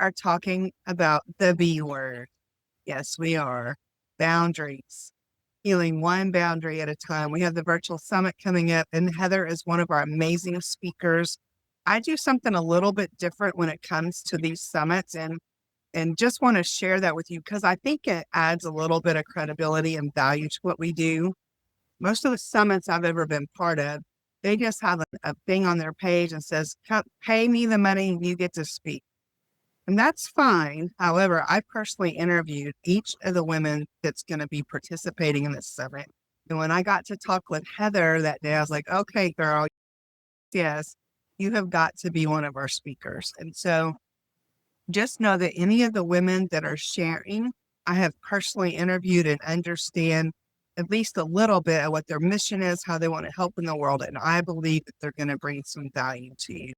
are talking about the B word. Yes, we are. Boundaries. Healing one boundary at a time. We have the virtual summit coming up, and Heather is one of our amazing speakers. I do something a little bit different when it comes to these summits, and just want to share that with you because I think it adds a little bit of credibility and value to what we do. Most of the summits I've ever been part of, they just have a thing on their page and says, pay me the money and you get to speak. And that's fine. However, I personally interviewed each of the women that's going to be participating in this summit. And when I got to talk with Heather that day, I was like, okay, girl, yes, you have got to be one of our speakers. And so just know that any of the women that are sharing, I have personally interviewed and understand at least a little bit of what their mission is, how they want to help in the world. And I believe that they're going to bring some value to you.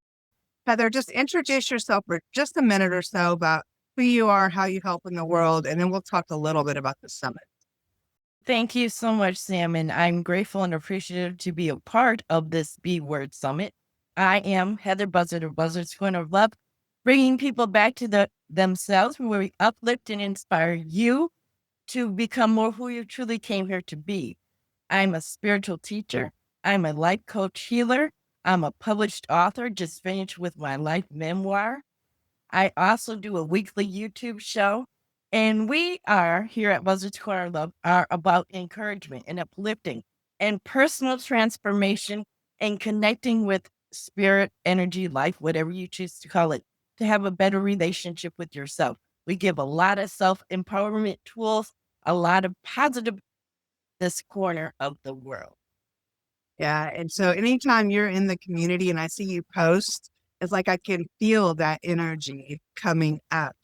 Heather, just introduce yourself for just a minute or so about who you are, how you help in the world, and then we'll talk a little bit about the summit. Thank you so much, Sam, and I'm grateful and appreciative to be a part of this B Word Summit. I am Heather Buzzard of Buzzard's Corner of Love, bringing people back to themselves where we uplift and inspire you to become more who you truly came here to be. I'm a spiritual teacher. I'm a life coach healer. I'm a published author, just finished with my life memoir. I also do a weekly YouTube show. And we are here at Buzzards Corner of Love are about encouragement and uplifting and personal transformation and connecting with spirit, energy, life, whatever you choose to call it, to have a better relationship with yourself. We give a lot of self-empowerment tools, a lot of positive this corner of the world. Yeah. And so anytime you're in the community and I see you post, it's like I can feel that energy coming up.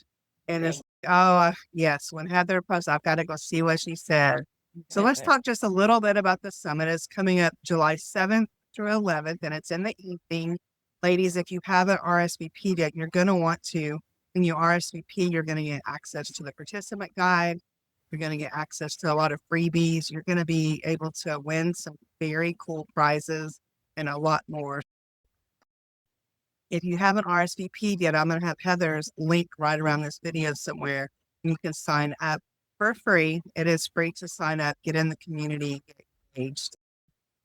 And it's, oh, yes, when Heather posts, I've got to go see what she said. So let's talk just a little bit about the summit. It's coming up July 7th through 11th, and it's in the evening. Ladies, if you haven't RSVP'd yet, you're going to want to. When you RSVP, you're going to get access to the participant guide. You're going to get access to a lot of freebies. You're going to be able to win some very cool prizes and a lot more. If you haven't RSVP'd yet, I'm going to have Heather's link right around this video somewhere. You can sign up for free. It is free to sign up, get in the community, get engaged,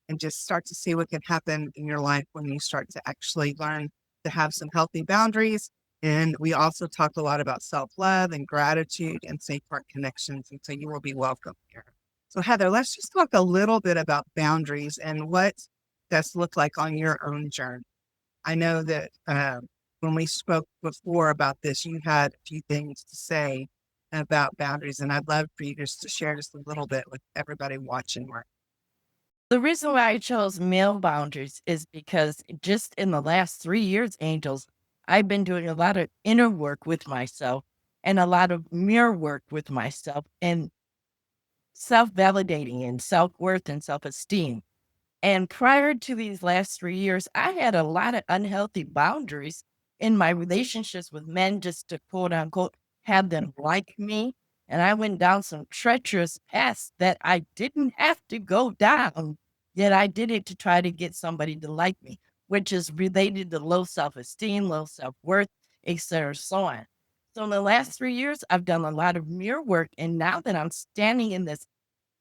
and just start to see what can happen in your life when you start to actually learn to have some healthy boundaries. And we also talked a lot about self-love and gratitude and safe heart connections. And so you will be welcome here. So Heather, let's just talk a little bit about boundaries and what that's looked like on your own journey. I know that when we spoke before about this, you had a few things to say about boundaries, and I'd love for you just to share just a little bit with everybody watching. The reason why I chose male boundaries is because just in the last 3 years, Angels, I've been doing a lot of inner work with myself and a lot of mirror work with myself and self validating and self worth and self esteem. And prior to these last 3 years, I had a lot of unhealthy boundaries in my relationships with men just to quote unquote have them like me. And I went down some treacherous paths that I didn't have to go down, yet I did it to try to get somebody to like me, which is related to low self esteem, low self worth, etc., so on. So in the last 3 years, I've done a lot of mirror work. And now that I'm standing in this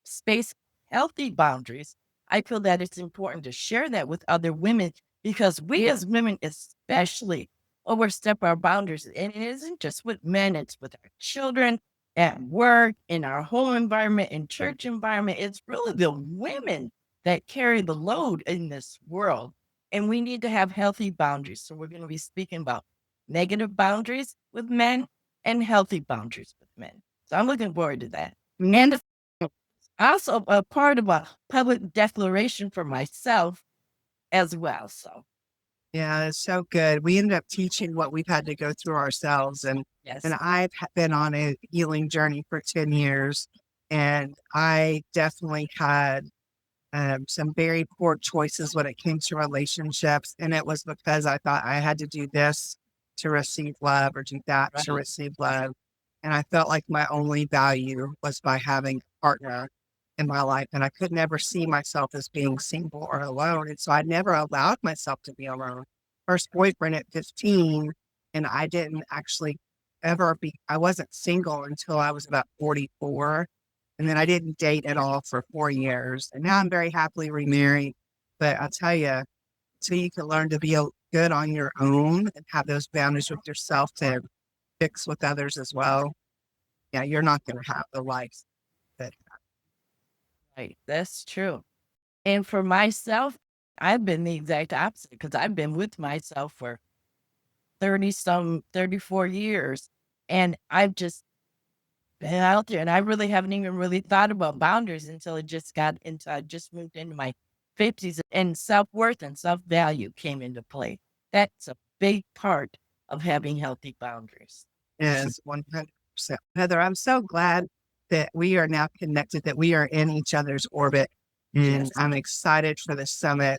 space, healthy boundaries, I feel that it's important to share that with other women because we as women, especially, overstep our boundaries. And it isn't just with men, it's with our children, at work, in our home environment, in church environment. It's really the women that carry the load in this world. And we need to have healthy boundaries. So we're going to be speaking about negative boundaries with men and healthy boundaries with men. So I'm looking forward to that. And also a part of a public declaration for myself as well. So Yeah, it's so good. We ended up teaching what we've had to go through ourselves. And yes. been on a healing journey for 10 years. And I definitely had some very poor choices when it came to relationships. And it was because I thought I had to do this to receive love or do that to Right. receive love. And I felt like my only value was by having a partner in my life. And I could never see myself as being single or alone. And so I never allowed myself to be alone. First boyfriend at 15, and I didn't actually ever be, I wasn't single until I was about 44. And then I didn't date at all for 4 years. And now I'm very happily remarried. But I'll tell you, so you can learn to be good on your own and have those boundaries with yourself to fix with others as well. Yeah, you're not going to have the life that. Right. That's true. And for myself, I've been the exact opposite because I've been with myself for 34 years. And I've just been out there and I really haven't even really thought about boundaries until I just moved into my 50s and self-worth and self-value came into play. That's a big part of having healthy boundaries. Is 100%. Heather, I'm so glad that we are now connected, that we are in each other's orbit. And Yes. I'm excited for the summit.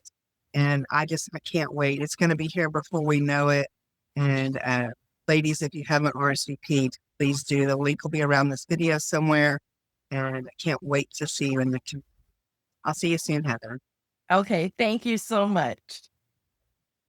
And I can't wait. It's going to be here before we know it. And ladies, if you haven't RSVP'd, please do. The link will be around this video somewhere. And I can't wait to see you in the community. I'll see you soon, Heather. Okay. Thank you so much.